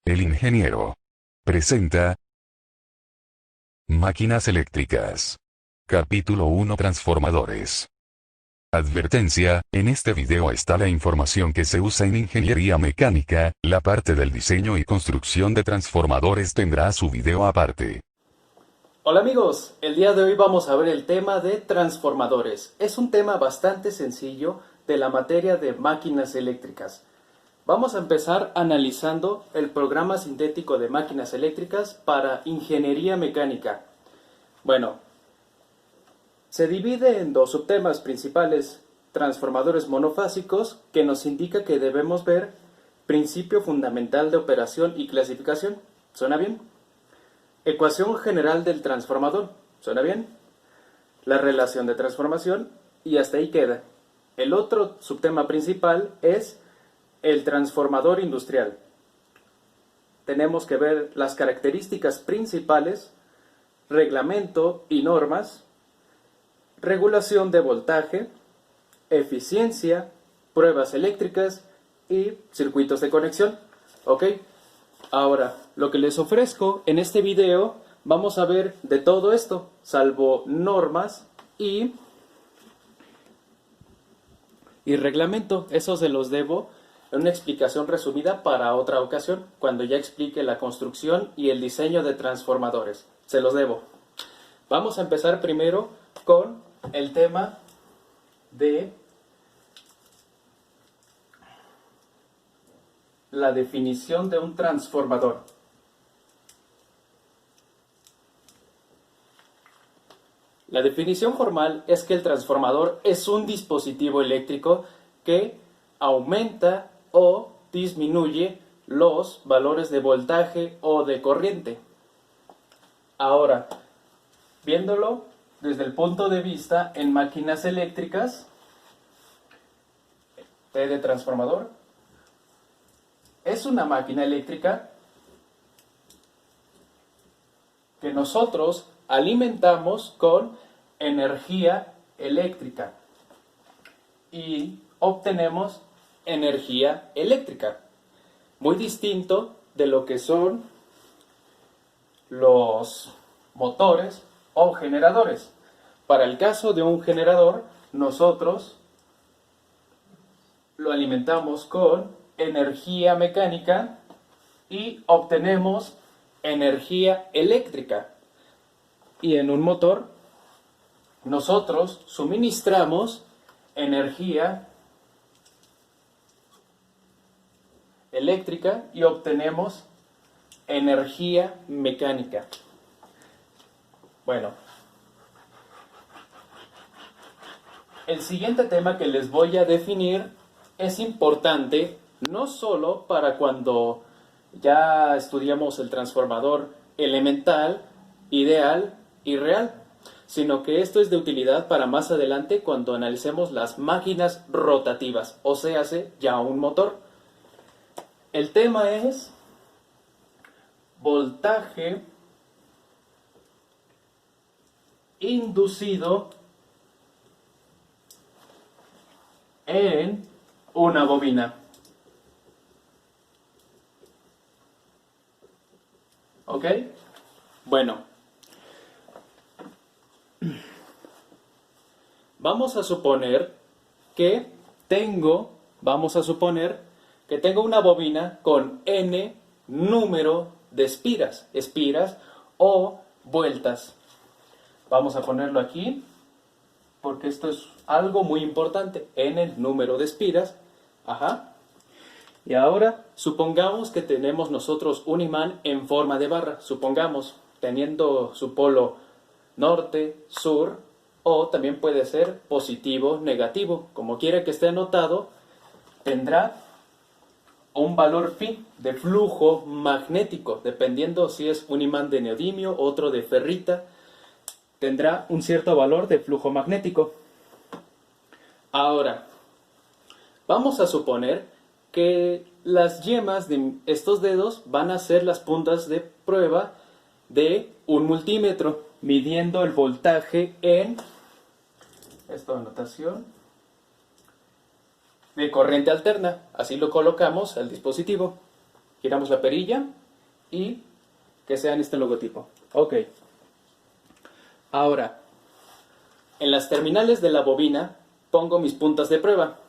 El ingeniero presenta Máquinas eléctricas. Capítulo 1. Transformadores. Advertencia: en este video está la información que se usa en ingeniería mecánica. La parte del diseño y construcción de transformadores tendrá su video aparte. Hola amigos, el día de hoy vamos a ver el tema de transformadores. Es un tema bastante sencillo de la materia de máquinas eléctricas. Vamos a empezar analizando el programa sintético de máquinas eléctricas para ingeniería mecánica. Bueno, se divide en dos subtemas principales: transformadores monofásicos, que nos indica que debemos ver principio fundamental de operación y clasificación. ¿Suena bien? Ecuación general del transformador. ¿Suena bien? La relación de transformación, y hasta ahí queda. El otro subtema principal es el transformador industrial. Tenemos que ver las características principales, reglamento y normas, regulación de voltaje, eficiencia, pruebas eléctricas y circuitos de conexión. ¿Ok? Ahora, lo que les ofrezco en este video, vamos a ver de todo esto, salvo normas y reglamento. Eso se los debo en una explicación resumida para otra ocasión, cuando ya explique la construcción y el diseño de transformadores. Se los debo. Vamos a empezar primero con el tema de la definición de un transformador. La definición formal es que el transformador es un dispositivo eléctrico que aumenta o disminuye los valores de voltaje o de corriente. Ahora, viéndolo desde el punto de vista en máquinas eléctricas, T de transformador, es una máquina eléctrica que nosotros alimentamos con energía eléctrica y obtenemos energía eléctrica. Muy distinto de lo que son los motores o generadores. Para el caso de un generador, nosotros lo alimentamos con energía mecánica y obtenemos energía eléctrica. Y en un motor, nosotros suministramos energía eléctrica y obtenemos energía mecánica. Bueno, el siguiente tema que les voy a definir es importante no solo para cuando ya estudiamos el transformador elemental, ideal y real, sino que esto es de utilidad para más adelante cuando analicemos las máquinas rotativas, o sea, ya un motor. El tema es voltaje inducido en una bobina. ¿Ok? Bueno, vamos a suponer que tengo una bobina con n número de espiras o vueltas. Vamos a ponerlo aquí porque esto es algo muy importante, n número de espiras. Ajá. Y ahora, supongamos que tenemos nosotros un imán en forma de barra. Supongamos, teniendo su polo norte, sur, o también puede ser positivo, negativo. Como quiera que esté anotado, tendrá un valor phi de flujo magnético, dependiendo si es un imán de neodimio, otro de ferrita, tendrá un cierto valor de flujo magnético. Ahora, vamos a suponer que las yemas de estos dedos van a ser las puntas de prueba de un multímetro, midiendo el voltaje en, esta anotación, de corriente alterna. Así lo colocamos al dispositivo. giramos la perilla y que sea en este logotipo. Ok. Ahora, en las terminales de la bobina pongo mis puntas de prueba.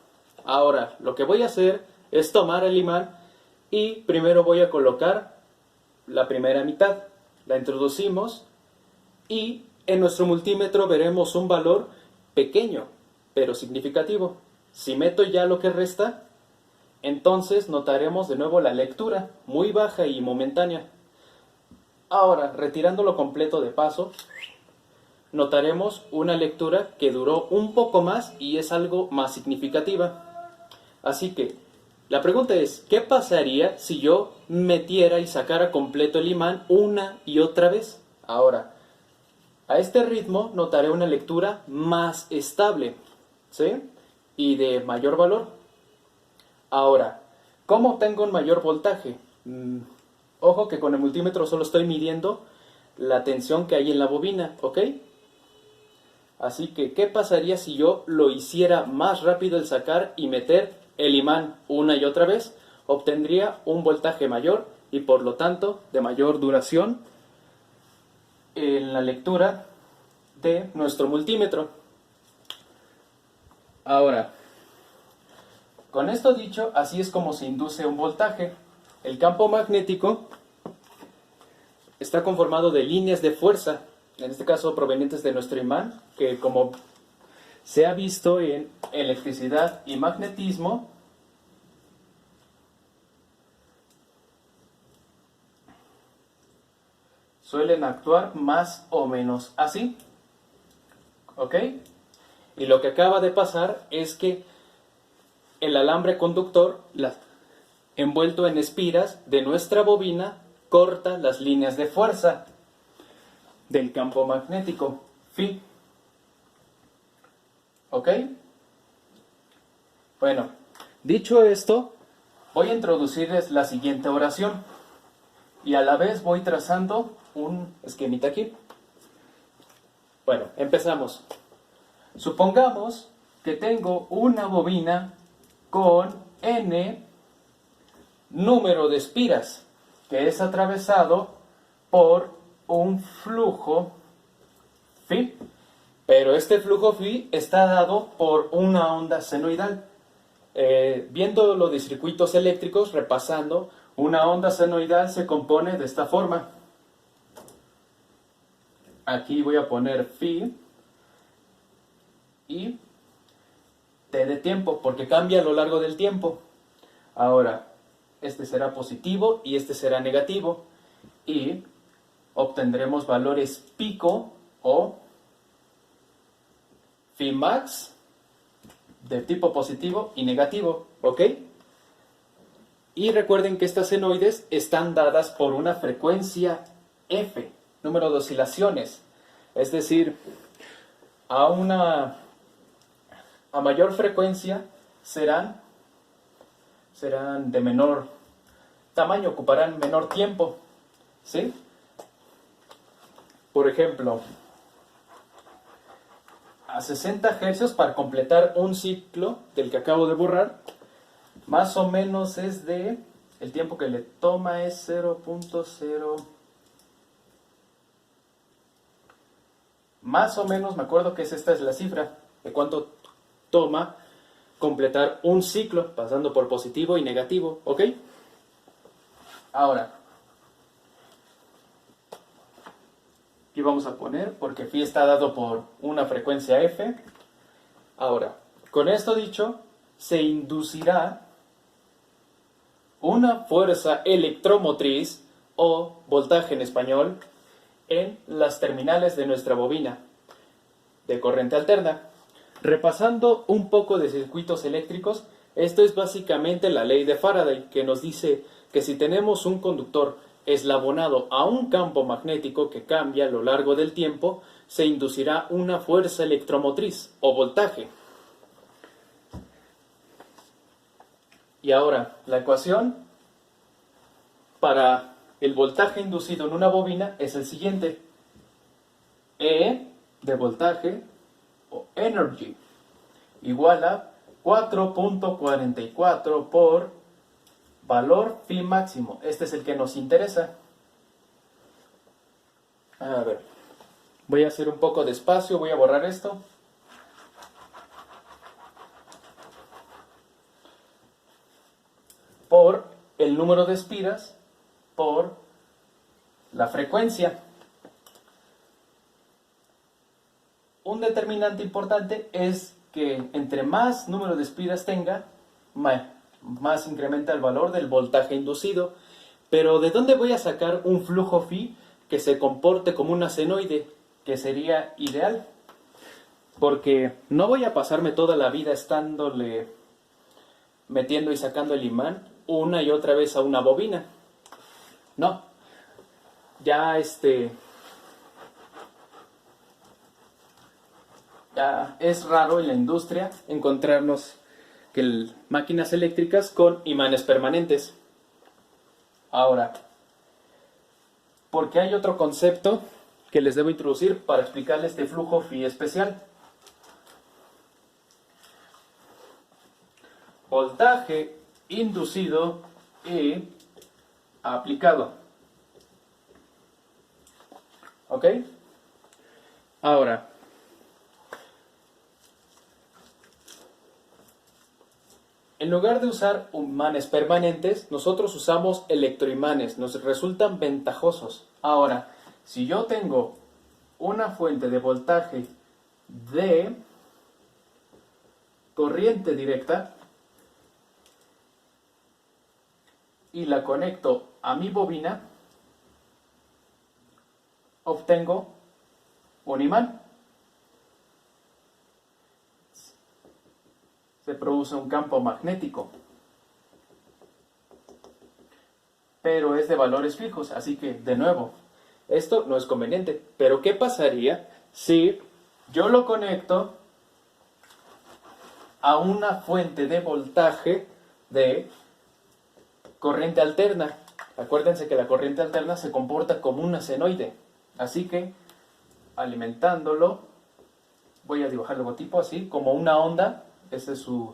Ahora, lo que voy a hacer es tomar el imán y primero voy a colocar la primera mitad. La introducimos y en nuestro multímetro veremos un valor pequeño, pero significativo. Si meto ya lo que resta, entonces notaremos de nuevo la lectura, muy baja y momentánea. Ahora, retirándolo completo de paso, notaremos una lectura que duró un poco más y es algo más significativa. Así que, la pregunta es, ¿qué pasaría si yo metiera y sacara completo el imán una y otra vez? Ahora, a este ritmo notaré una lectura más estable, ¿sí? Y de mayor valor. Ahora, ¿cómo obtengo un mayor voltaje? Ojo que con el multímetro solo estoy midiendo la tensión que hay en la bobina, ¿ok? Así que, ¿qué pasaría si yo lo hiciera más rápido el sacar y meter el imán una y otra vez? Obtendría un voltaje mayor y por lo tanto de mayor duración en la lectura de nuestro multímetro. Ahora, con esto dicho, así es como se induce un voltaje. El campo magnético está conformado de líneas de fuerza, en este caso provenientes de nuestro imán, que como se ha visto en electricidad y magnetismo, suelen actuar más o menos así. ¿Ok? Y lo que acaba de pasar es que el alambre conductor, envuelto en espiras de nuestra bobina, corta las líneas de fuerza del campo magnético, Phi. ¿Ok? Bueno, dicho esto, voy a introducirles la siguiente oración y a la vez voy trazando un esquemita aquí. Bueno, empezamos. Supongamos que tengo una bobina con N número de espiras que es atravesado por un flujo Phi, pero este flujo Phi está dado por una onda senoidal. Viendo lo de circuitos eléctricos, repasando, una onda senoidal se compone de esta forma. Aquí voy a poner Phi y T de tiempo, porque cambia a lo largo del tiempo. Ahora, este será positivo y este será negativo. Y obtendremos valores pico o Phi max de tipo positivo y negativo, ¿ok? Y recuerden que estas senoides están dadas por una frecuencia F, número de oscilaciones. Es decir, a mayor frecuencia serán de menor tamaño, ocuparán menor tiempo, ¿sí? Por ejemplo, a 60 Hz para completar un ciclo del que acabo de borrar, más o menos es de, el tiempo que le toma es 0.0, más o menos me acuerdo que esta es la cifra de cuánto toma completar un ciclo pasando por positivo y negativo, ¿ok? Ahora, aquí vamos a poner, porque Phi está dado por una frecuencia F. Ahora, con esto dicho, se inducirá una fuerza electromotriz, o voltaje en español, en las terminales de nuestra bobina de corriente alterna. Repasando un poco de circuitos eléctricos, esto es básicamente la ley de Faraday, que nos dice que si tenemos un conductor eslabonado a un campo magnético que cambia a lo largo del tiempo, se inducirá una fuerza electromotriz o voltaje. Y ahora, la ecuación para el voltaje inducido en una bobina es el siguiente. E de voltaje o energy igual a 4.44 por valor phi máximo. Este es el que nos interesa. A ver, voy a hacer un poco de espacio, voy a borrar esto. Por el número de espiras, por la frecuencia. Un determinante importante es que entre más número de espiras tenga, más incrementa el valor del voltaje inducido. Pero ¿de dónde voy a sacar un flujo phi que se comporte como una senoide? Que sería ideal. Porque no voy a pasarme toda la vida estándole metiendo y sacando el imán una y otra vez a una bobina. No. Ya es raro en la industria encontrarnos máquinas eléctricas con imanes permanentes. Ahora, porque hay otro concepto que les debo introducir para explicarles este flujo phi especial. Voltaje inducido y aplicado. ¿Ok? Ahora, en lugar de usar imanes permanentes, nosotros usamos electroimanes. Nos resultan ventajosos. Ahora, si yo tengo una fuente de voltaje de corriente directa y la conecto a mi bobina, obtengo un imán. Se produce un campo magnético, pero es de valores fijos, así que, de nuevo, esto no es conveniente. Pero ¿qué pasaría si yo lo conecto a una fuente de voltaje de corriente alterna? Acuérdense que la corriente alterna se comporta como una senoide, así que, alimentándolo, voy a dibujar el logotipo así, como una onda. Esa es su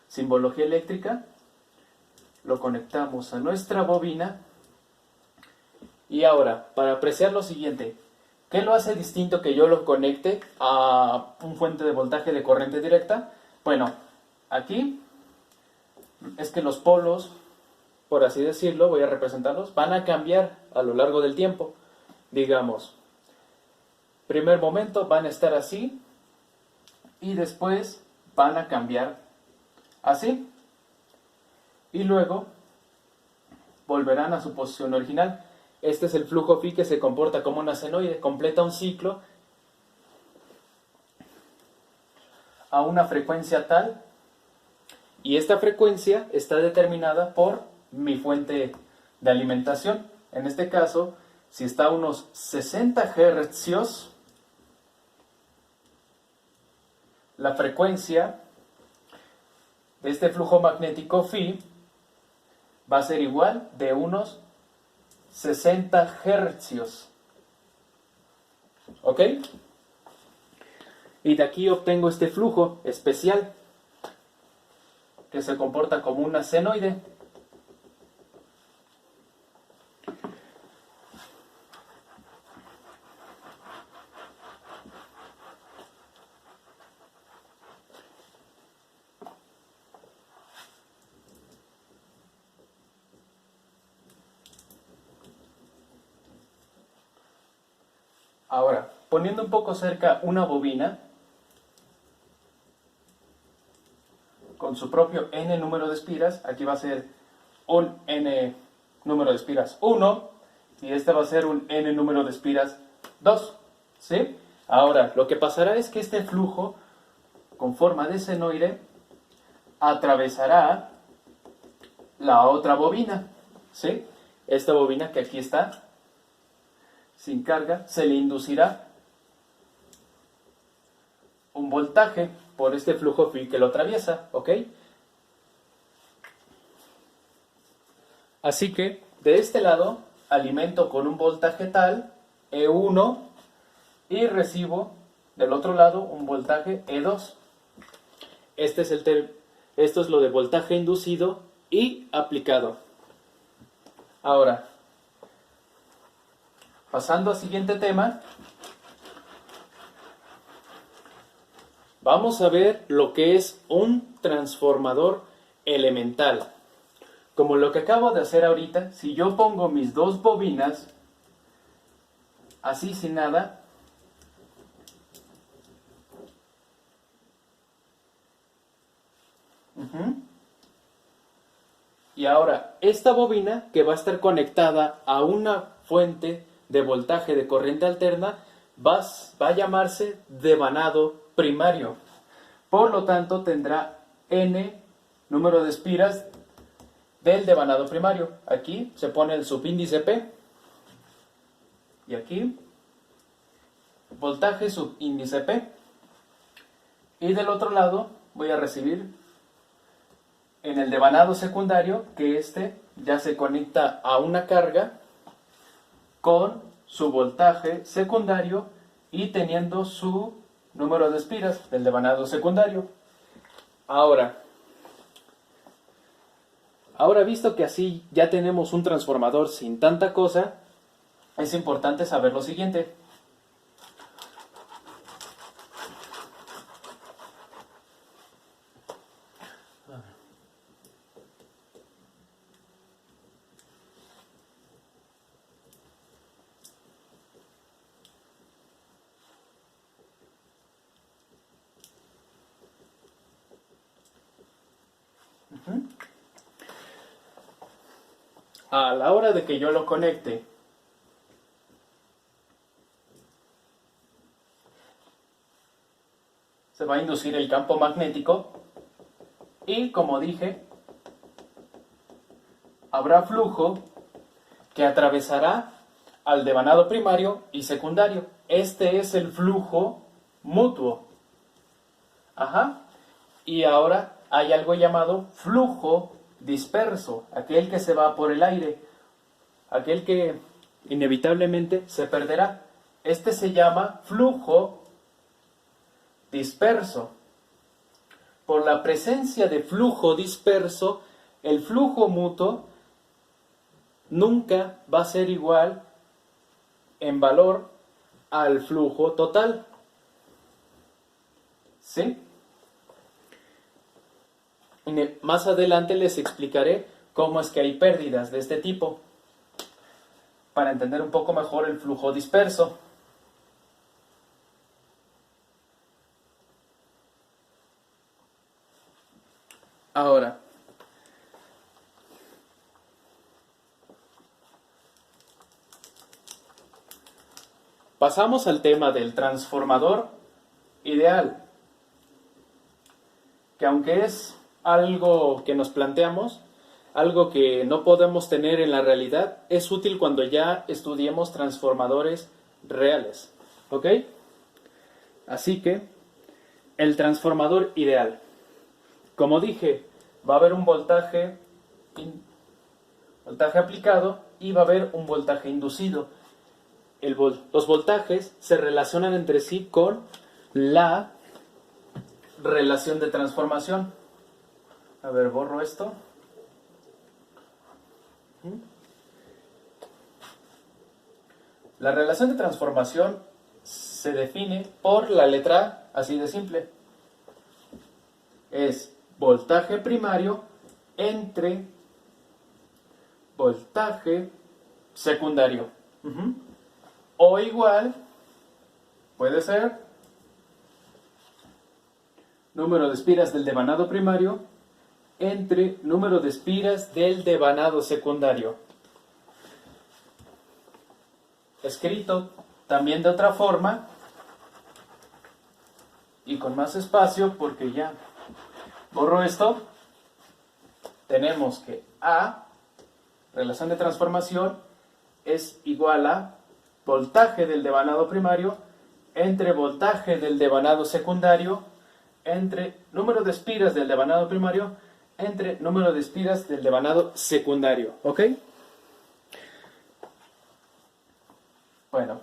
simbología eléctrica. Lo conectamos a nuestra bobina. Y ahora, para apreciar lo siguiente, ¿qué lo hace distinto que yo lo conecte a un fuente de voltaje de corriente directa? Bueno, aquí es que los polos, por así decirlo, voy a representarlos, van a cambiar a lo largo del tiempo. Digamos, primer momento van a estar así y después van a cambiar así y luego volverán a su posición original. Este es el flujo phi que se comporta como una senoide, completa un ciclo a una frecuencia tal, y esta frecuencia está determinada por mi fuente de alimentación. En este caso, si está a unos 60 Hz, la frecuencia de este flujo magnético phi va a ser igual de unos 60 Hz. ¿Ok? Y de aquí obtengo este flujo especial que se comporta como una senoide. Ahora, poniendo un poco cerca una bobina con su propio n número de espiras, aquí va a ser un n número de espiras 1 y este va a ser un n número de espiras 2, ¿sí? Ahora, lo que pasará es que este flujo con forma de senoide atravesará la otra bobina, ¿sí? Esta bobina que aquí está sin carga, se le inducirá un voltaje por este flujo phi que lo atraviesa, ¿ok? Así que, de este lado, alimento con un voltaje tal, E1, y recibo del otro lado un voltaje E2. Esto es lo de voltaje inducido y aplicado. Ahora, pasando al siguiente tema, vamos a ver lo que es un transformador elemental. Como lo que acabo de hacer ahorita, si yo pongo mis dos bobinas, así sin nada, y ahora esta bobina que va a estar conectada a una fuente de voltaje de corriente alterna va a llamarse devanado primario. Por lo tanto tendrá n número de espiras del devanado primario. Aquí se pone el subíndice P y aquí voltaje subíndice P, y del otro lado voy a recibir en el devanado secundario que este ya se conecta a una carga con su voltaje secundario y teniendo su número de espiras del devanado secundario. Ahora visto que así ya tenemos un transformador sin tanta cosa, es importante saber lo siguiente. A la hora de que yo lo conecte, se va a inducir el campo magnético y, como dije, habrá flujo que atravesará al devanado primario y secundario. Este es el flujo mutuo. Y ahora hay algo llamado flujo disperso, aquel que se va por el aire, aquel que inevitablemente se perderá. Este se llama flujo disperso. Por la presencia de flujo disperso, el flujo mutuo nunca va a ser igual en valor al flujo total. ¿Sí? Más adelante les explicaré cómo es que hay pérdidas de este tipo, para entender un poco mejor el flujo disperso. Ahora, pasamos al tema del transformador ideal, que aunque es algo que nos planteamos, algo que no podemos tener en la realidad, es útil cuando ya estudiemos transformadores reales. ¿Ok? Así que, el transformador ideal. Como dije, va a haber un voltaje aplicado y va a haber un voltaje inducido. Los voltajes se relacionan entre sí con la relación de transformación. A ver, borro esto. La relación de transformación se define por la letra A, así de simple. Es voltaje primario entre voltaje secundario. O igual, puede ser número de espiras del devanado primario entre número de espiras del devanado secundario. Escrito también de otra forma y con más espacio, porque ya borro esto. Tenemos que A, relación de transformación, es igual a voltaje del devanado primario entre voltaje del devanado secundario entre número de espiras del devanado primario entre número de espiras del devanado secundario. ¿Ok? Bueno.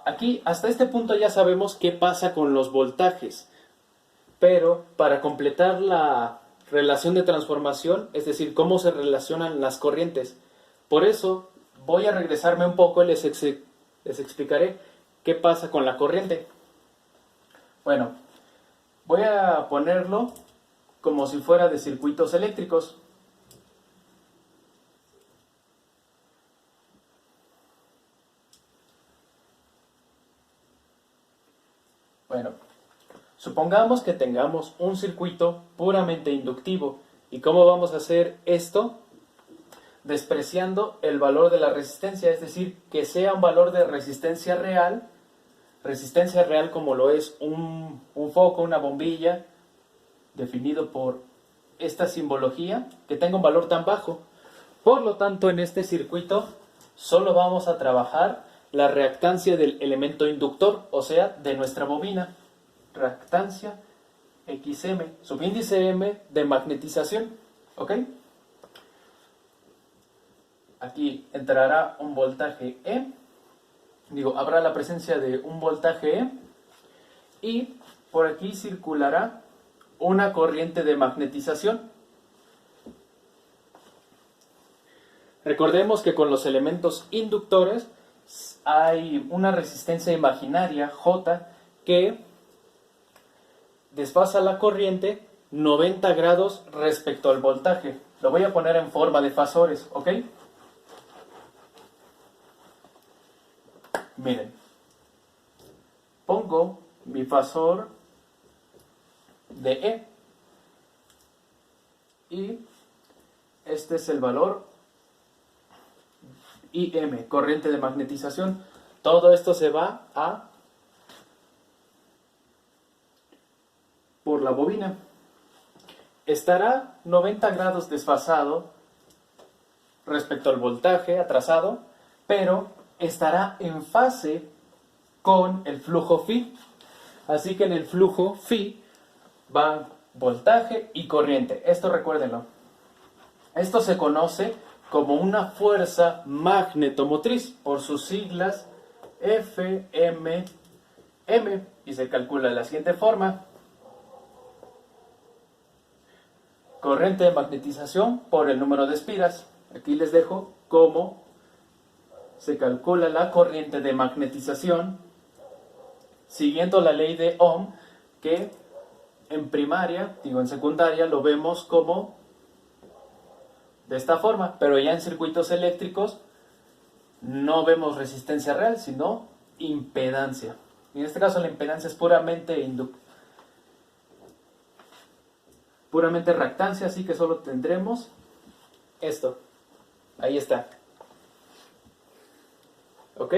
Aquí, hasta este punto ya sabemos qué pasa con los voltajes. Pero para completar la relación de transformación, es decir, cómo se relacionan las corrientes. Por eso voy a regresarme un poco y les explicaré qué pasa con la corriente. Bueno, voy a ponerlo como si fuera de circuitos eléctricos. Bueno, supongamos que tengamos un circuito puramente inductivo. ¿Y cómo vamos a hacer esto? Despreciando el valor de la resistencia, es decir, que sea un valor de resistencia real como lo es un foco, una bombilla, definido por esta simbología, que tenga un valor tan bajo. Por lo tanto, en este circuito solo vamos a trabajar la reactancia del elemento inductor, o sea, de nuestra bobina. Reactancia XM, subíndice M de magnetización, ¿ok? Aquí entrará un voltaje E, habrá la presencia de un voltaje E, y por aquí circulará una corriente de magnetización. Recordemos que con los elementos inductores hay una resistencia imaginaria, J, que desfasa la corriente 90 grados respecto al voltaje. Lo voy a poner en forma de fasores, ¿ok? Miren, pongo mi fasor de E y este es el valor IM, corriente de magnetización. Todo esto se va por la bobina. Estará 90 grados desfasado respecto al voltaje, atrasado, pero estará en fase con el flujo phi. Así que en el flujo phi va voltaje y corriente. Esto recuérdenlo. Esto se conoce como una fuerza magnetomotriz por sus siglas FMM y se calcula de la siguiente forma: corriente de magnetización por el número de espiras. Aquí les dejo cómo se calcula la corriente de magnetización siguiendo la ley de Ohm, que en primaria, en secundaria lo vemos como de esta forma, pero ya en circuitos eléctricos no vemos resistencia real, sino impedancia. En este caso la impedancia es puramente reactancia, así que solo tendremos esto. Ahí está. ¿Ok?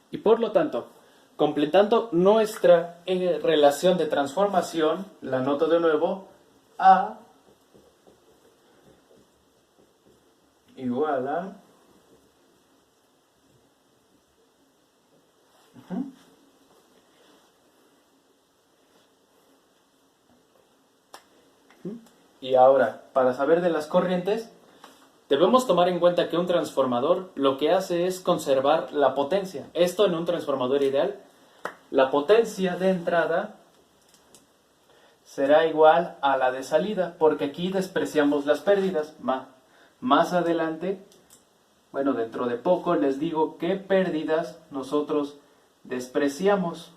Y por lo tanto, completando nuestra relación de transformación, la anoto de nuevo: A igual a Y ahora, para saber de las corrientes, debemos tomar en cuenta que un transformador lo que hace es conservar la potencia. Esto en un transformador ideal, la potencia de entrada será igual a la de salida, porque aquí despreciamos las pérdidas. Más adelante, bueno, dentro de poco les digo qué pérdidas nosotros despreciamos.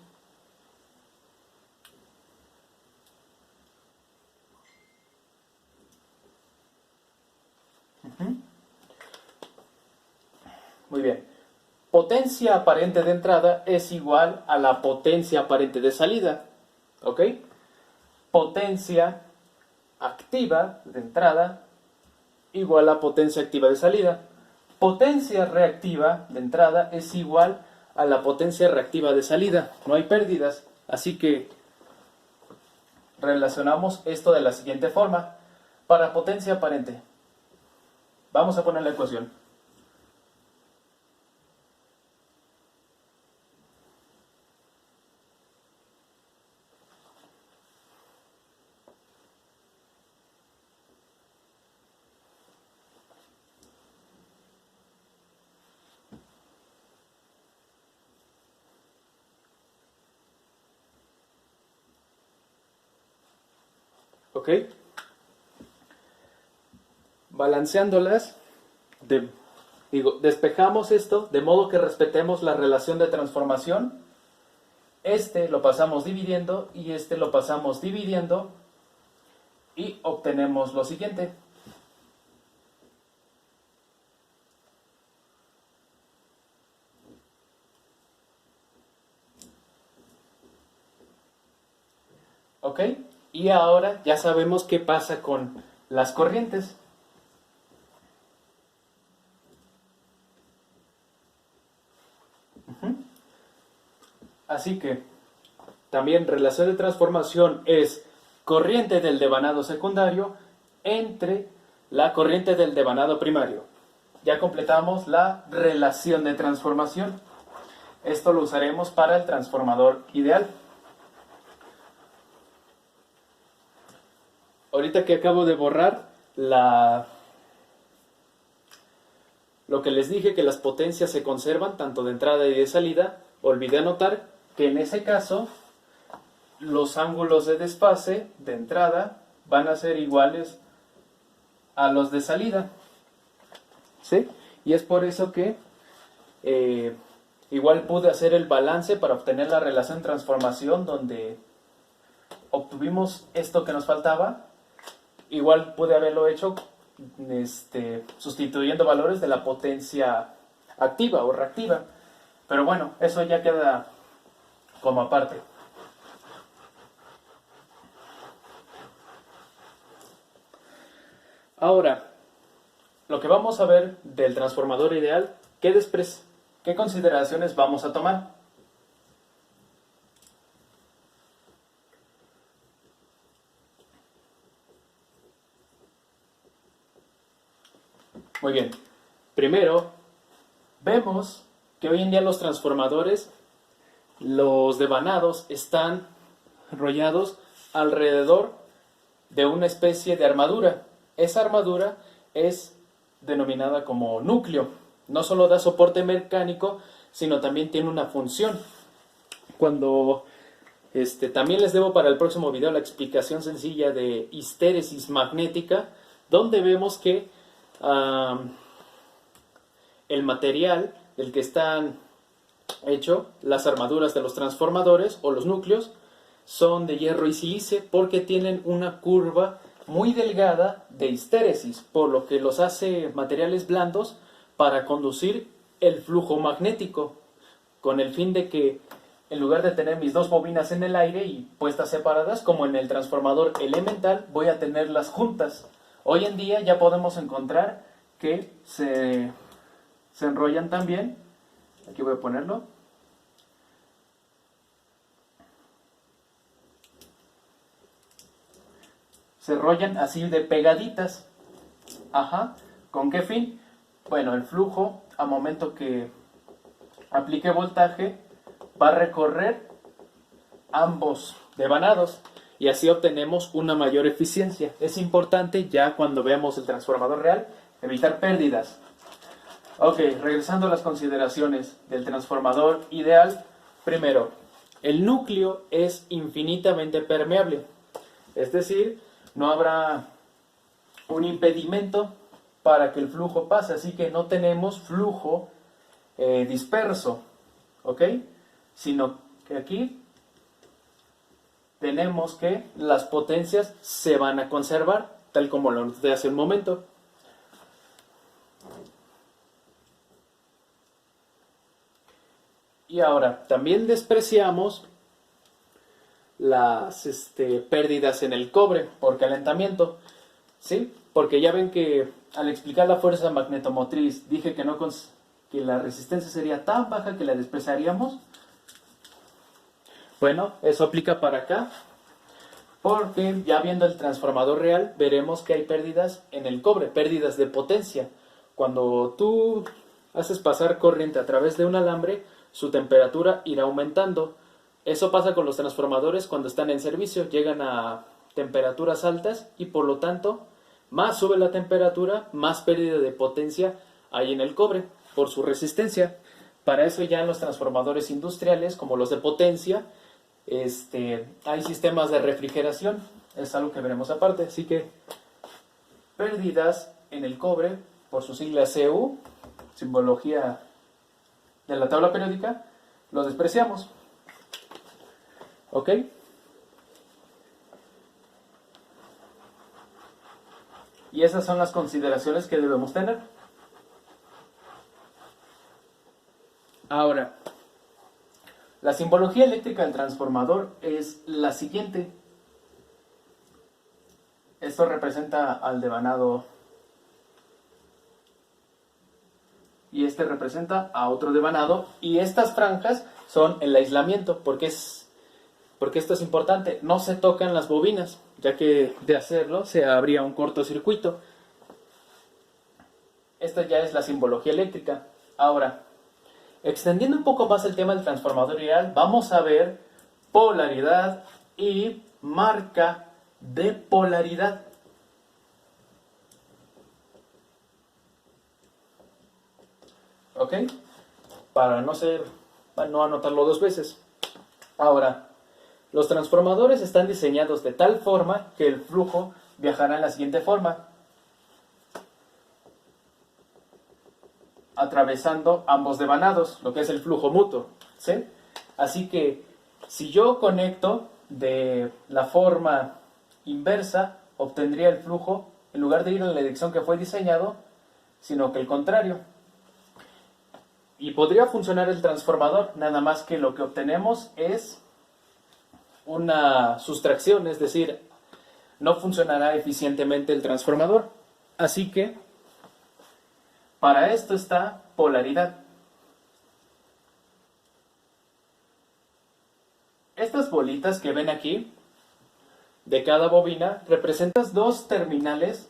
Muy bien. Potencia aparente de entrada es igual a la potencia aparente de salida. ¿Ok? Potencia activa de entrada igual a potencia activa de salida. Potencia reactiva de entrada es igual a la potencia reactiva de salida. No hay pérdidas. Así que relacionamos esto de la siguiente forma. Para potencia aparente, vamos a poner la ecuación. ¿Ok? Balanceándolas, despejamos esto de modo que respetemos la relación de transformación. Este lo pasamos dividiendo y este lo pasamos dividiendo y obtenemos lo siguiente. ¿Ok? Y ahora ya sabemos qué pasa con las corrientes. Así que también relación de transformación es corriente del devanado secundario entre la corriente del devanado primario. Ya completamos la relación de transformación. Esto lo usaremos para el transformador ideal. Ahorita que acabo de borrar lo que les dije, que las potencias se conservan tanto de entrada y de salida, olvidé anotar que en ese caso los ángulos de desfase de entrada van a ser iguales a los de salida. ¿Sí? Y es por eso que igual pude hacer el balance para obtener la relación de transformación donde obtuvimos esto que nos faltaba. Igual pude haberlo hecho sustituyendo valores de la potencia activa o reactiva. Pero bueno, eso ya queda como aparte. Ahora, lo que vamos a ver del transformador ideal, ¿qué consideraciones vamos a tomar? Muy bien. Primero, vemos que hoy en día los transformadores, los devanados, están enrollados alrededor de una especie de armadura. Esa armadura es denominada como núcleo. No solo da soporte mecánico, sino también tiene una función. También les debo para el próximo video la explicación sencilla de histéresis magnética, donde vemos que el material del que están hechos las armaduras de los transformadores o los núcleos son de hierro y sílice porque tienen una curva muy delgada de histéresis, por lo que los hace materiales blandos para conducir el flujo magnético, con el fin de que en lugar de tener mis dos bobinas en el aire y puestas separadas, como en el transformador elemental, voy a tenerlas juntas. Hoy en día ya podemos encontrar que se enrollan también. Aquí voy a ponerlo. Se enrollan así de pegaditas. Ajá. ¿Con qué fin? Bueno, el flujo, a momento que aplique voltaje, va a recorrer ambos devanados y así obtenemos una mayor eficiencia. Es importante ya cuando veamos el transformador real evitar pérdidas. Ok, regresando a las consideraciones del transformador ideal. Primero, el núcleo es infinitamente permeable, es decir, no habrá un impedimento para que el flujo pase, así que no tenemos flujo disperso, ¿ok? Sino que aquí tenemos que las potencias se van a conservar, tal como lo noté hace un momento. Y ahora, también despreciamos las pérdidas en el cobre por calentamiento, ¿sí? Porque ya ven que al explicar la fuerza magnetomotriz dije que la resistencia sería tan baja que la despreciaríamos. Bueno, eso aplica para acá, porque ya viendo el transformador real veremos que hay pérdidas en el cobre, pérdidas de potencia. Cuando tú haces pasar corriente a través de un alambre, su temperatura irá aumentando. Eso pasa con los transformadores cuando están en servicio, llegan a temperaturas altas y por lo tanto, más sube la temperatura, más pérdida de potencia hay en el cobre por su resistencia. Para eso ya en los transformadores industriales, como los de potencia, hay sistemas de refrigeración es algo que veremos aparte. Así que pérdidas en el cobre, por su sigla Cu, simbología de la tabla periódica, lo despreciamos. ¿Ok? Y esas son las consideraciones que debemos tener. Ahora, la simbología eléctrica del transformador es la siguiente. Esto representa al devanado y este representa a otro devanado, y estas franjas son el aislamiento, porque esto es importante. No se tocan las bobinas, ya que de hacerlo se habría un cortocircuito. Esta ya es la simbología eléctrica. Ahora, extendiendo un poco más el tema del transformador ideal, vamos a ver polaridad y marca de polaridad. ¿Ok? Para no anotarlo dos veces. Ahora, los transformadores están diseñados de tal forma que el flujo viajará en la siguiente forma, atravesando ambos devanados, lo que es el flujo mutuo, ¿sí? Así que si yo conecto de la forma inversa, obtendría el flujo, en lugar de ir en la dirección que fue diseñado, sino que el contrario. Y podría funcionar el transformador, nada más que lo que obtenemos es una sustracción, es decir, no funcionará eficientemente el transformador. Así que para esto está polaridad. Estas bolitas que ven aquí, de cada bobina, representan dos terminales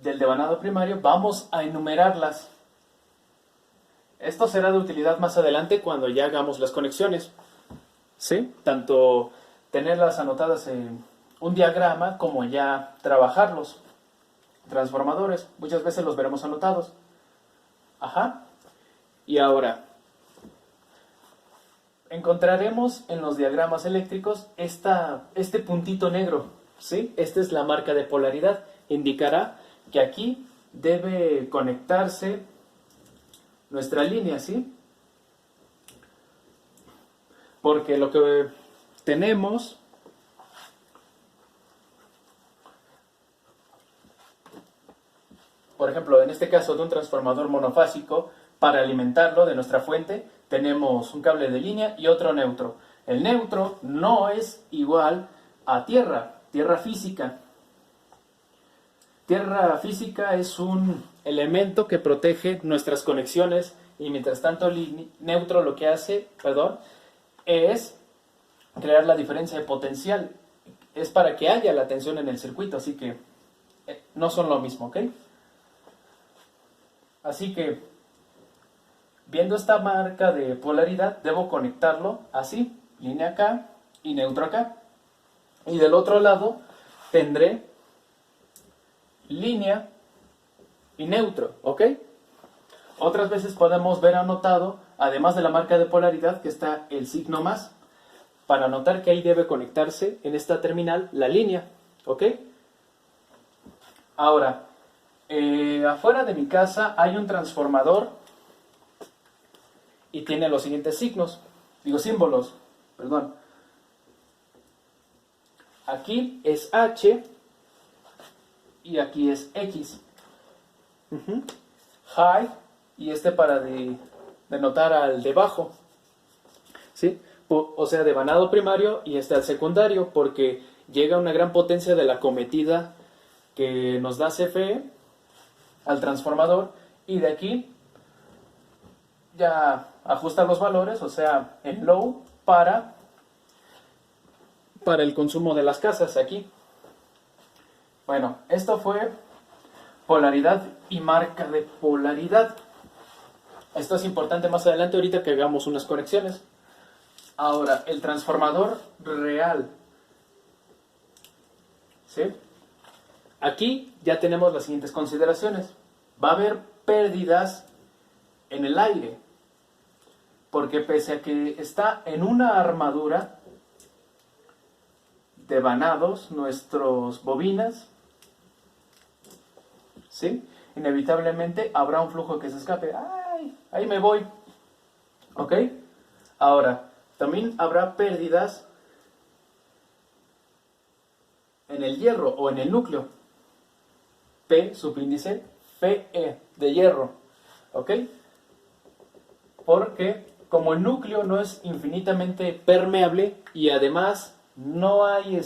del devanado primario. Vamos a enumerarlas. Esto será de utilidad más adelante cuando ya hagamos las conexiones, ¿sí? Tanto tenerlas anotadas en un diagrama como ya trabajarlos. Transformadores, muchas veces los veremos anotados. Ajá. Y ahora, encontraremos en los diagramas eléctricos este puntito negro, ¿sí? Esta es la marca de polaridad. Indicará que aquí debe conectarse nuestra línea, ¿sí? Porque lo que tenemos, por ejemplo, en este caso de un transformador monofásico, para alimentarlo de nuestra fuente, tenemos un cable de línea y otro neutro. El neutro no es igual a tierra física. Tierra física es un elemento que protege nuestras conexiones, y mientras tanto el neutro lo que hace, es crear la diferencia de potencial. Es para que haya la tensión en el circuito, así que no son lo mismo, ¿ok? Así que, viendo esta marca de polaridad, debo conectarlo así, línea acá y neutro acá. Y del otro lado tendré línea y neutro, ¿ok? Otras veces podemos ver anotado, además de la marca de polaridad, que está el signo más, para notar que ahí debe conectarse en esta terminal la línea, ¿ok? Ahora, afuera de mi casa hay un transformador y tiene los siguientes símbolos. Aquí es H y aquí es X. High, y para denotar al debajo, ¿sí? O sea, devanado primario, y al secundario, porque llega una gran potencia de la acometida que nos da CFE al transformador, y de aquí ya ajusta los valores, o sea, en low para el consumo de las casas aquí. Bueno, esto fue polaridad y marca de polaridad. Esto es importante más adelante, ahorita que hagamos unas conexiones. Ahora, el transformador real, ¿sí? Aquí ya tenemos las siguientes consideraciones. Va a haber pérdidas en el aire, porque pese a que está en una armadura, devanados, nuestras bobinas, ¿sí? Inevitablemente habrá un flujo que se escape. ¡Ay! Ahí me voy. ¿Ok? Ahora, también habrá pérdidas en el hierro o en el núcleo. P, subíndice, Fe de hierro. ¿Ok? Porque como el núcleo no es infinitamente permeable y además no hay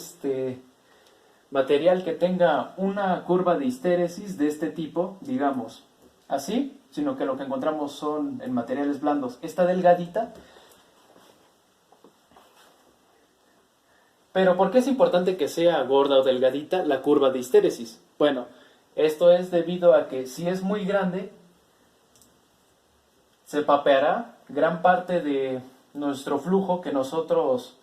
material que tenga una curva de histéresis de este tipo, digamos, así, sino que lo que encontramos son en materiales blandos, esta delgadita. Pero ¿por qué es importante que sea gorda o delgadita la curva de histéresis? Bueno, esto es debido a que si es muy grande, se papeará gran parte de nuestro flujo que nosotros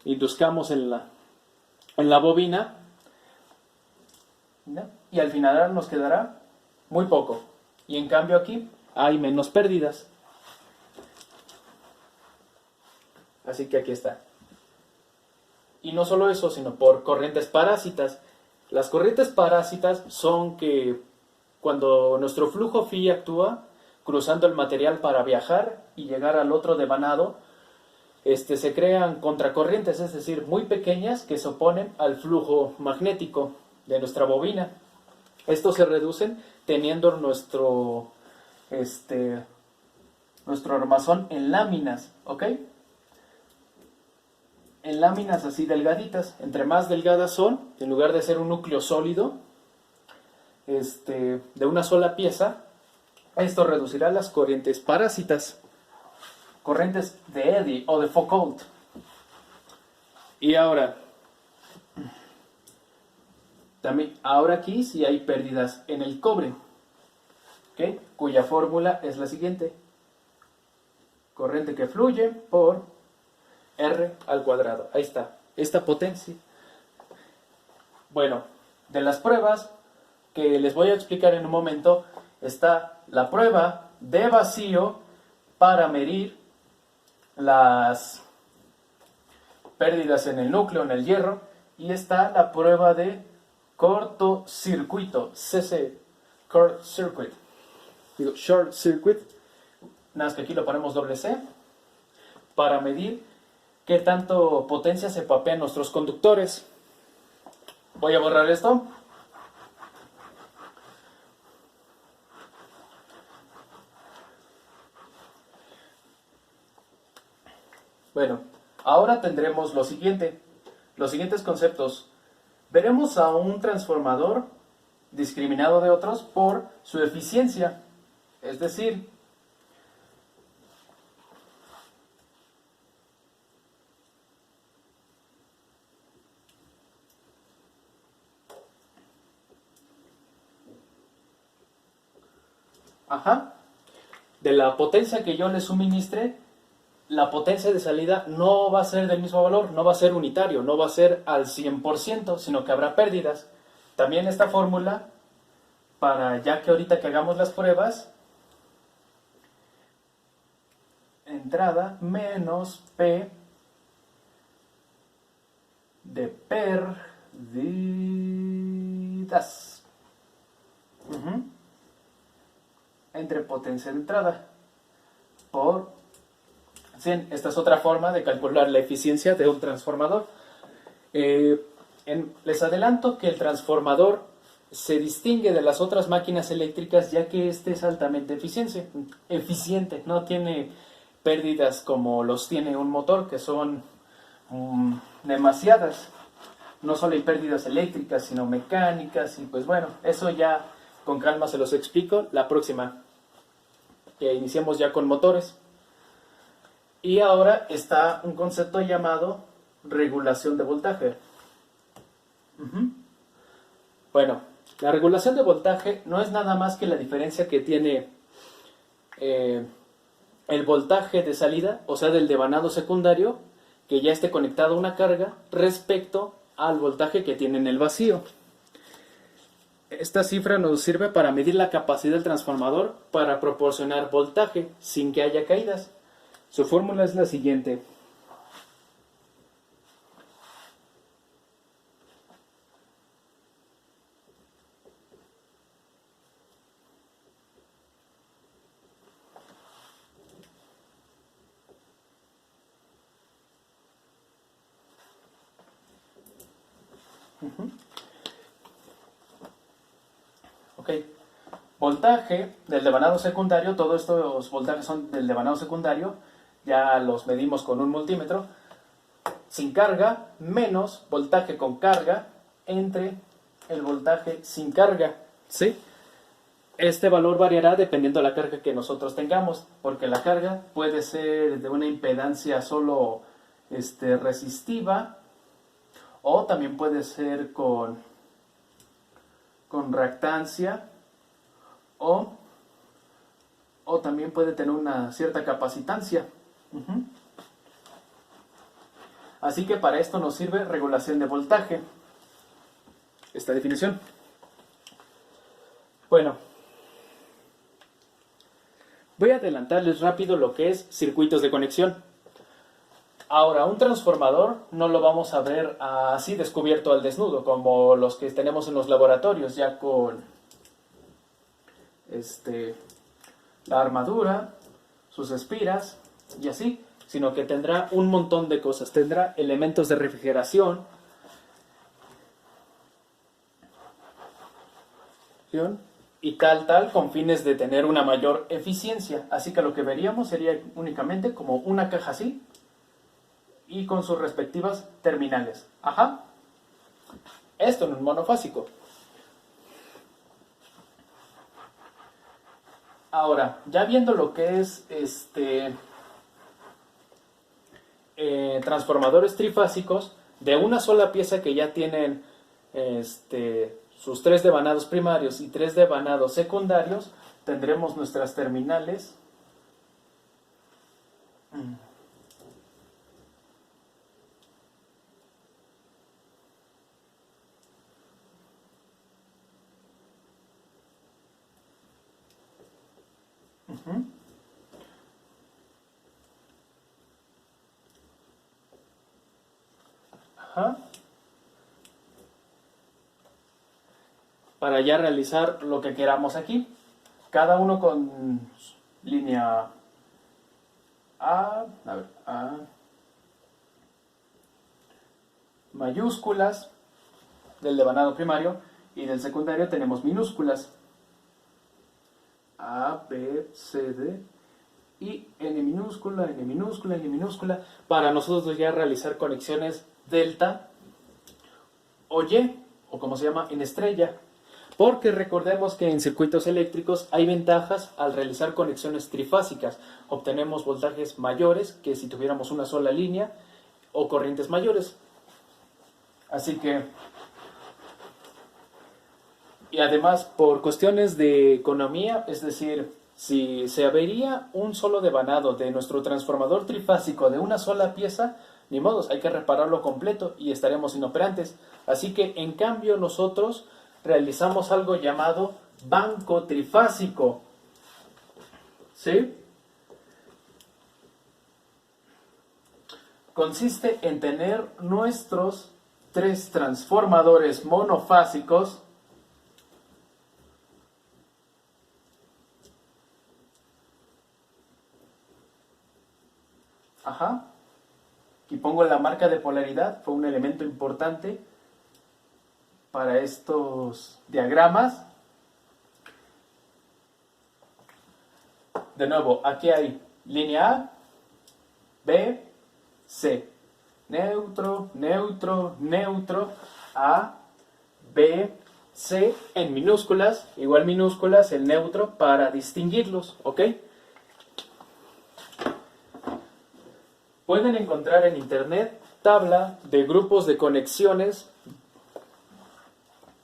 induzcamos en la bobina, ¿no? Y al final nos quedará muy poco. Y en cambio aquí hay menos pérdidas. Así que aquí está. Y no solo eso, sino por corrientes parásitas. Las corrientes parásitas son que cuando nuestro flujo phi actúa cruzando el material para viajar y llegar al otro devanado, se crean contracorrientes, es decir, muy pequeñas que se oponen al flujo magnético de nuestra bobina. Estos se reducen teniendo nuestro armazón en láminas, ¿ok? En láminas así delgaditas. Entre más delgadas son, en lugar de ser un núcleo sólido, de una sola pieza, esto reducirá las corrientes parásitas, corrientes de Eddy o de Foucault. Y ahora, también, ahora aquí sí hay pérdidas en el cobre, ¿okay? Cuya fórmula es la siguiente: corriente que fluye por R al cuadrado. Ahí está, esta potencia. Bueno, de las pruebas que les voy a explicar en un momento, está la prueba de vacío para medir las pérdidas en el núcleo, en el hierro, y está la prueba de cortocircuito, CC, short circuit. Digo, short circuit, nada más que aquí lo ponemos doble C, para medir qué tanto potencia se papean nuestros conductores. Voy a borrar esto. Bueno, ahora tendremos los siguientes conceptos. Veremos a un transformador discriminado de otros por su eficiencia, es decir, de la potencia que yo le suministre, la potencia de salida no va a ser del mismo valor, no va a ser unitario, no va a ser al 100%, sino que habrá pérdidas. También esta fórmula, para ya que ahorita que hagamos las pruebas, entrada menos P de pérdidas entre potencia de entrada por 100. Esta es otra forma de calcular la eficiencia de un transformador. Les adelanto que el transformador se distingue de las otras máquinas eléctricas ya que este es altamente eficiente, no tiene pérdidas como los tiene un motor, que son demasiadas. No solo hay pérdidas eléctricas, sino mecánicas, y pues bueno, eso ya con calma se los explico la próxima, que iniciemos ya con motores. Y ahora está un concepto llamado regulación de voltaje. Bueno, la regulación de voltaje no es nada más que la diferencia que tiene el voltaje de salida, o sea, del devanado secundario, que ya esté conectado a una carga, respecto al voltaje que tiene en el vacío. Esta cifra nos sirve para medir la capacidad del transformador para proporcionar voltaje sin que haya caídas. Su fórmula es la siguiente. Ok. Voltaje del devanado secundario, todos estos voltajes son del devanado secundario, ya los medimos con un multímetro, sin carga, menos voltaje con carga, entre el voltaje sin carga, ¿sí? Este valor variará dependiendo de la carga que nosotros tengamos, porque la carga puede ser de una impedancia solo resistiva, o también puede ser con reactancia, o también puede tener una cierta capacitancia. Así que para esto nos sirve regulación de voltaje, esta definición. Bueno, voy a adelantarles rápido lo que es circuitos de conexión. Ahora, un transformador no lo vamos a ver así descubierto al desnudo, como los que tenemos en los laboratorios, ya con la armadura, sus espiras y así, sino que tendrá un montón de cosas. Tendrá elementos de refrigeración, y tal, con fines de tener una mayor eficiencia. Así que lo que veríamos sería únicamente como una caja así, y con sus respectivas terminales. Ajá. Esto en un monofásico. Ahora, ya viendo lo que es transformadores trifásicos de una sola pieza que ya tienen sus 3 devanados primarios y 3 devanados secundarios, tendremos nuestras terminales. Ajá. Para ya realizar lo que queramos aquí. Cada uno con línea A mayúsculas del devanado primario, y del secundario tenemos minúsculas. A, B, C, D y N minúscula, N minúscula, N minúscula, para nosotros ya realizar conexiones delta o Y, o como se llama, en estrella. Porque recordemos que en circuitos eléctricos hay ventajas al realizar conexiones trifásicas. Obtenemos voltajes mayores que si tuviéramos una sola línea, o corrientes mayores. Así que, y además por cuestiones de economía, es decir, si se avería un solo devanado de nuestro transformador trifásico de una sola pieza, ni modos, hay que repararlo completo y estaremos inoperantes. Así que en cambio nosotros realizamos algo llamado banco trifásico. ¿Sí? Consiste en tener nuestros 3 transformadores monofásicos y pongo la marca de polaridad, fue un elemento importante para estos diagramas. De nuevo, aquí hay línea A, B, C, neutro, neutro, neutro, A, B, C, en minúsculas, igual minúsculas, el neutro para distinguirlos, ¿ok? Pueden encontrar en internet tabla de grupos de conexiones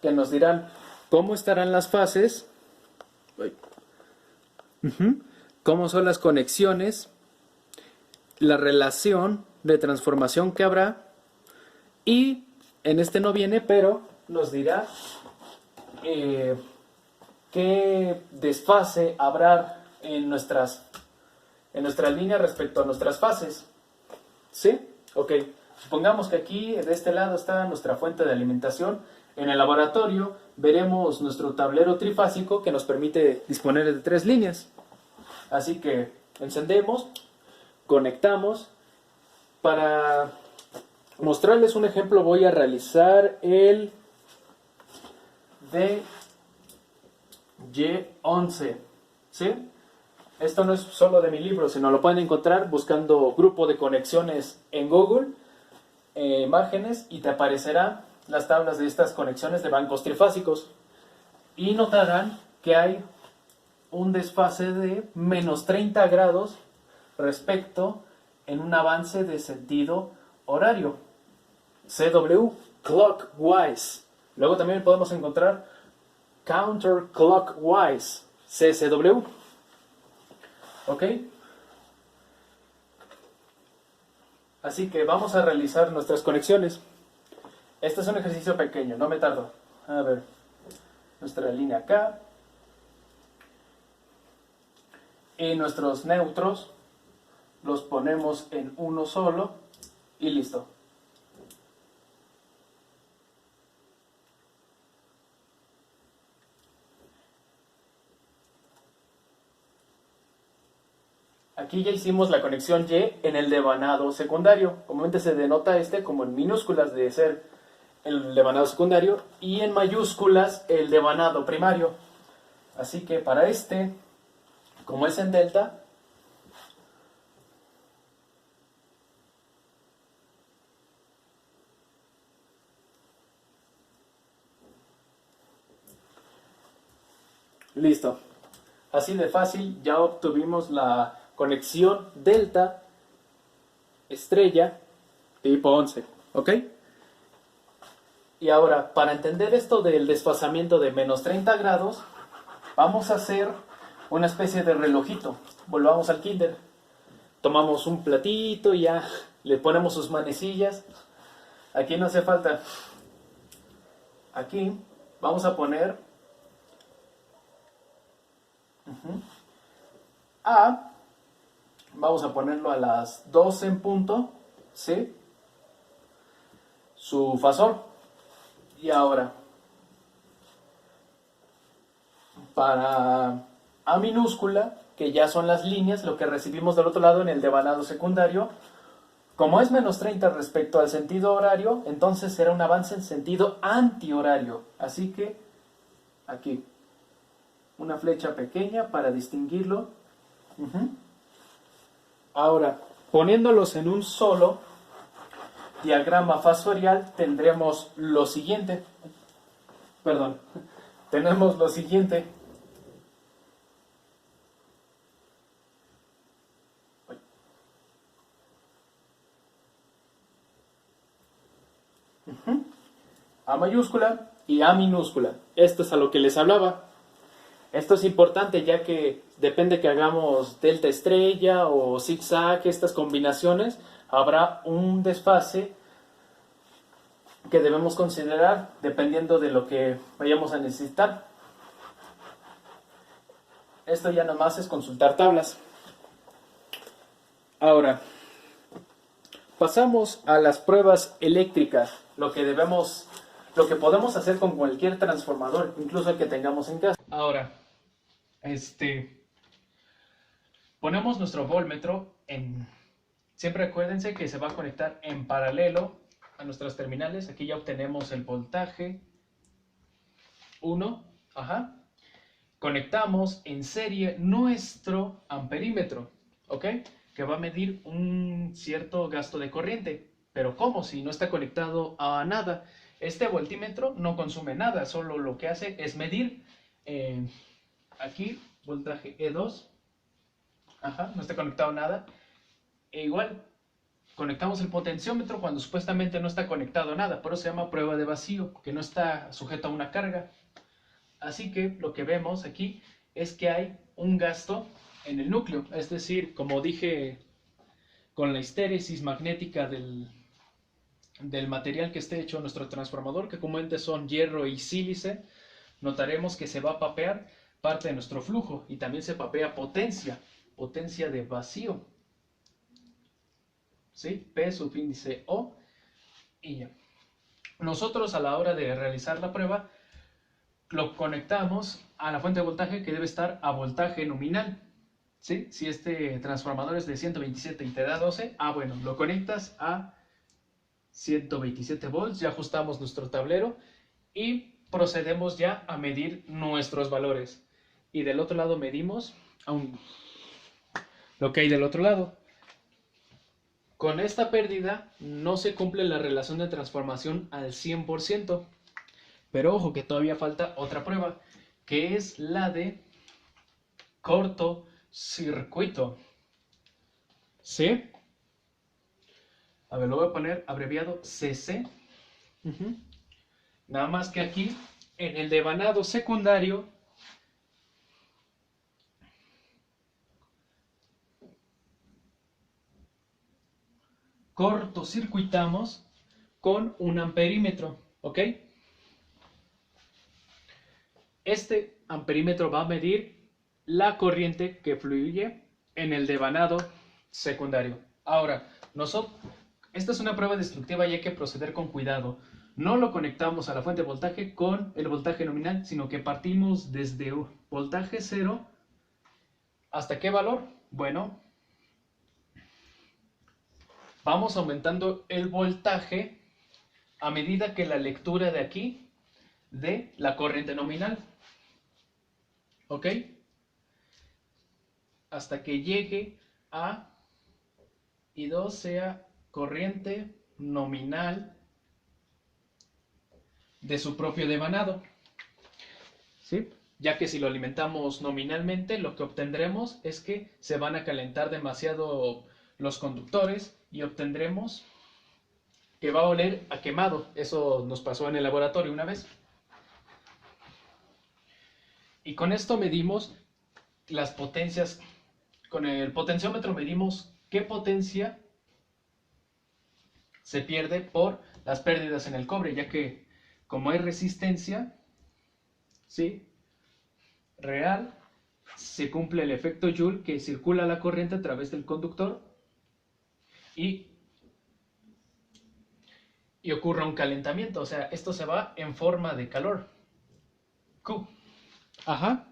que nos dirán cómo estarán las fases, cómo son las conexiones, la relación de transformación que habrá, y en este no viene, pero nos dirá qué desfase habrá en nuestra línea respecto a nuestras fases. ¿Sí? Ok. Supongamos que aquí de este lado está nuestra fuente de alimentación. En el laboratorio veremos nuestro tablero trifásico que nos permite disponer de 3 líneas. Así que encendemos, conectamos. Para mostrarles un ejemplo, voy a realizar el de Y11, ¿sí? Esto no es solo de mi libro, sino lo pueden encontrar buscando grupo de conexiones en Google, imágenes, y te aparecerán las tablas de estas conexiones de bancos trifásicos. Y notarán que hay un desfase de menos 30 grados respecto en un avance de sentido horario. CW, clockwise. Luego también podemos encontrar counterclockwise, CCW. ¿Ok? Así que vamos a realizar nuestras conexiones. Este es un ejercicio pequeño, no me tardo. A ver, nuestra línea acá. Y nuestros neutros los ponemos en uno solo y listo. Aquí ya hicimos la conexión Y en el devanado secundario. Comúnmente se denota este como en minúsculas de ser el devanado secundario y en mayúsculas el devanado primario. Así que para este, como es en delta, listo. Así de fácil ya obtuvimos la conexión delta estrella tipo 11, ¿ok? Y ahora, para entender esto del desfasamiento de menos 30 grados, vamos a hacer una especie de relojito. Volvamos al kinder. Tomamos un platito y ya le ponemos sus manecillas. Aquí no hace falta. Aquí vamos a poner A. Vamos a ponerlo a las 12 en punto, ¿sí? Su fasor. Y ahora, para A minúscula, que ya son las líneas, lo que recibimos del otro lado en el devanado secundario, como es menos 30 respecto al sentido horario, entonces será un avance en sentido antihorario. Así que, aquí, una flecha pequeña para distinguirlo. Ahora, poniéndolos en un solo diagrama fasorial, tendremos lo siguiente. Tenemos lo siguiente. A mayúscula y A minúscula. Esto es a lo que les hablaba. Esto es importante ya que depende que hagamos delta estrella o zigzag, estas combinaciones, habrá un desfase que debemos considerar dependiendo de lo que vayamos a necesitar. Esto ya nada más es consultar tablas. Ahora, pasamos a las pruebas eléctricas, lo que podemos hacer con cualquier transformador, incluso el que tengamos en casa. Ahora, ponemos nuestro voltmetro en... Siempre acuérdense que se va a conectar en paralelo a nuestras terminales. Aquí ya obtenemos el voltaje 1. Conectamos en serie nuestro amperímetro, ¿ok? Que va a medir un cierto gasto de corriente. Pero ¿cómo? Si no está conectado a nada. Este voltímetro no consume nada, solo lo que hace es medir aquí, voltaje E2. No está conectado a nada. E igual, conectamos el potenciómetro cuando supuestamente no está conectado a nada. Por eso se llama prueba de vacío, que no está sujeto a una carga. Así que lo que vemos aquí es que hay un gasto en el núcleo. Es decir, como dije, con la histéresis magnética del material que esté hecho nuestro transformador, que comúnmente son hierro y sílice, notaremos que se va a papear parte de nuestro flujo y también se papea potencia de vacío. ¿Sí? P subíndice O y ya. Nosotros a la hora de realizar la prueba lo conectamos a la fuente de voltaje que debe estar a voltaje nominal. ¿Sí? Si este transformador es de 127 y te da 12, bueno, lo conectas a 127 volts, ya ajustamos nuestro tablero y procedemos ya a medir nuestros valores. Y del otro lado medimos lo que hay del otro lado. Con esta pérdida no se cumple la relación de transformación al 100%, pero ojo que todavía falta otra prueba, que es la de cortocircuito. ¿Sí? A ver, lo voy a poner abreviado CC. Nada más que aquí, en el devanado secundario, cortocircuitamos con un amperímetro, ¿ok? Este amperímetro va a medir la corriente que fluye en el devanado secundario. Ahora, esta es una prueba destructiva y hay que proceder con cuidado. No lo conectamos a la fuente de voltaje con el voltaje nominal, sino que partimos desde voltaje 0. ¿Hasta qué valor? Bueno, vamos aumentando el voltaje a medida que la lectura de aquí de la corriente nominal. ¿Ok? Hasta que llegue a I2 sea corriente nominal de su propio devanado. ¿Sí? Ya que si lo alimentamos nominalmente, lo que obtendremos es que se van a calentar demasiado los conductores y obtendremos que va a oler a quemado. Eso nos pasó en el laboratorio una vez. Y con esto medimos las potencias. Con el potenciómetro medimos qué potencia se pierde por las pérdidas en el cobre, ya que como hay resistencia, ¿sí?, real, se cumple el efecto Joule, que circula la corriente a través del conductor y ocurre un calentamiento. O sea, esto se va en forma de calor, Q. Ajá.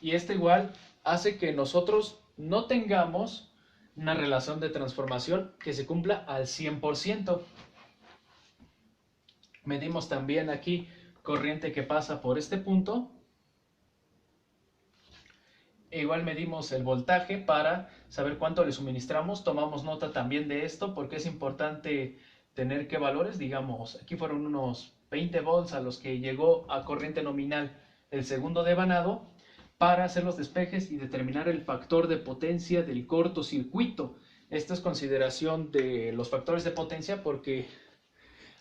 Y esto igual hace que nosotros no tengamos una relación de transformación que se cumpla al 100%. Medimos también aquí corriente que pasa por este punto. E igual medimos el voltaje para saber cuánto le suministramos. Tomamos nota también de esto porque es importante tener qué valores. Digamos, aquí fueron unos 20 volts a los que llegó a corriente nominal el segundo devanado, para hacer los despejes y determinar el factor de potencia del cortocircuito. Esta es consideración de los factores de potencia porque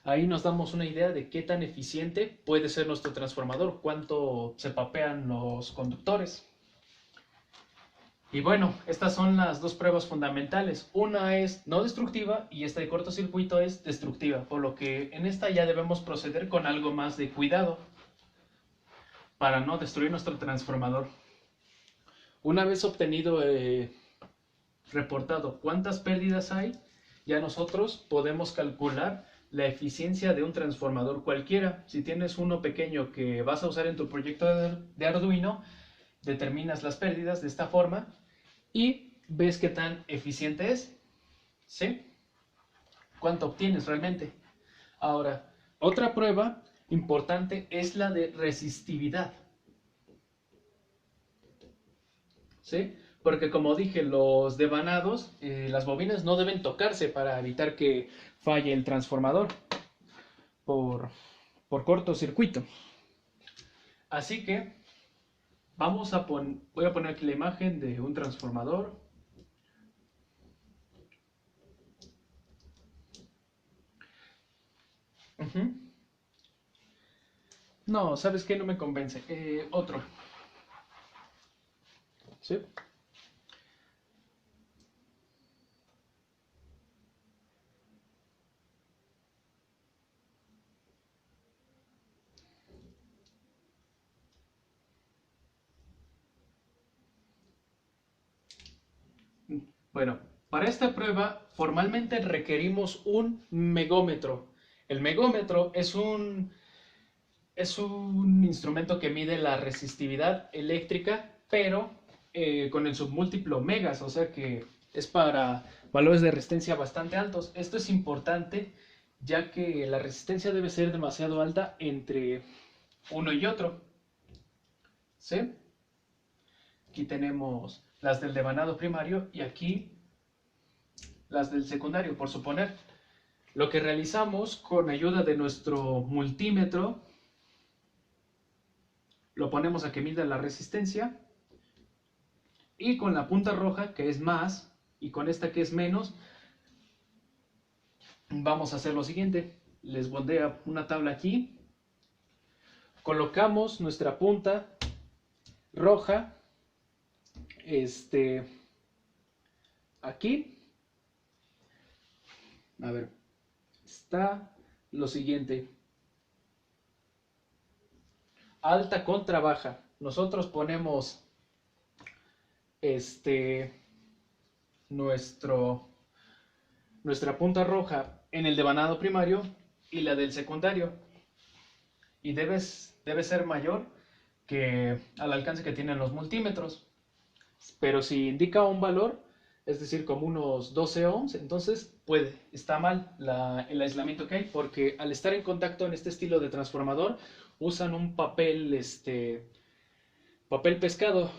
ahí nos damos una idea de qué tan eficiente puede ser nuestro transformador, cuánto se papean los conductores. Y bueno, estas son las dos pruebas fundamentales. Una es no destructiva y esta de cortocircuito es destructiva, por lo que en esta ya debemos proceder con algo más de cuidado para no destruir nuestro transformador. Una vez obtenido, reportado cuántas pérdidas hay, ya nosotros podemos calcular la eficiencia de un transformador cualquiera. Si tienes uno pequeño que vas a usar en tu proyecto de Arduino, determinas las pérdidas de esta forma y ves qué tan eficiente es, ¿sí? ¿Cuánto obtienes realmente? Ahora, otra prueba importante es la de resistividad, ¿sí? Porque como dije, los devanados, las bobinas no deben tocarse para evitar que falle el transformador por cortocircuito. Así que voy a poner aquí la imagen de un transformador. No, ¿sabes qué? No me convence. Otro. ¿Sí? Bueno, para esta prueba formalmente requerimos un megómetro. El megómetro es un instrumento que mide la resistividad eléctrica, pero con el submúltiplo megas, o sea que es para valores de resistencia bastante altos. Esto es importante ya que la resistencia debe ser demasiado alta entre uno y otro. ¿Sí? Aquí tenemos las del devanado primario y aquí las del secundario, por suponer. Lo que realizamos con ayuda de nuestro multímetro, lo ponemos a que mida la resistencia, y con la punta roja, que es más, y con esta que es menos, vamos a hacer lo siguiente. Les pondré una tabla aquí. Colocamos nuestra punta roja aquí. A ver, está lo siguiente: alta contra baja. Nosotros ponemos nuestra punta roja en el devanado primario y la del secundario, y debe ser mayor que al alcance que tienen los multímetros. Pero si indica un valor, es decir, como unos 12 ohms, entonces está mal el aislamiento que hay, porque al estar en contacto en este estilo de transformador, usan un papel pescado.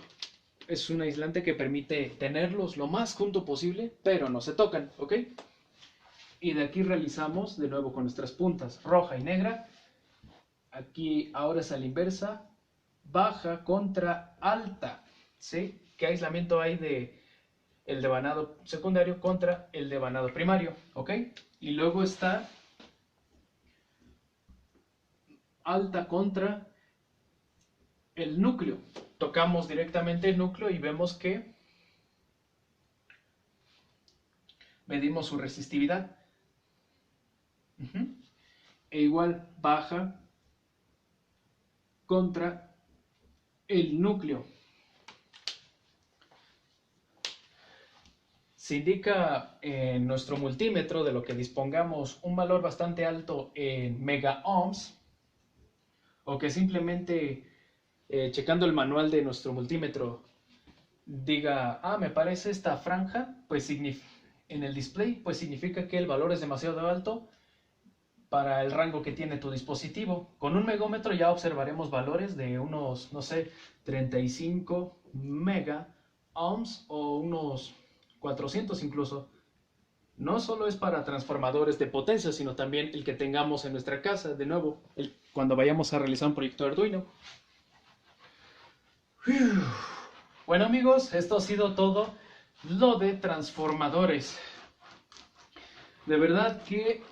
Es un aislante que permite tenerlos lo más junto posible, pero no se tocan, ¿ok? Y de aquí realizamos de nuevo con nuestras puntas roja y negra. Aquí ahora es a la inversa, baja contra alta, ¿sí? ¿Qué aislamiento hay de el devanado secundario contra el devanado primario? ¿Ok? Y luego está alta contra el núcleo. Tocamos directamente el núcleo y vemos que medimos su resistividad. E igual baja contra el núcleo. Se indica en nuestro multímetro, de lo que dispongamos, un valor bastante alto en mega ohms, o que simplemente checando el manual de nuestro multímetro diga, me parece esta franja, pues en el display, pues significa que el valor es demasiado alto para el rango que tiene tu dispositivo. Con un megómetro ya observaremos valores de unos, no sé, 35 mega ohms o unos 400 incluso. No solo es para transformadores de potencia, sino también el que tengamos en nuestra casa, de nuevo, cuando vayamos a realizar un proyecto Arduino. Bueno amigos, esto ha sido todo lo de transformadores. De verdad que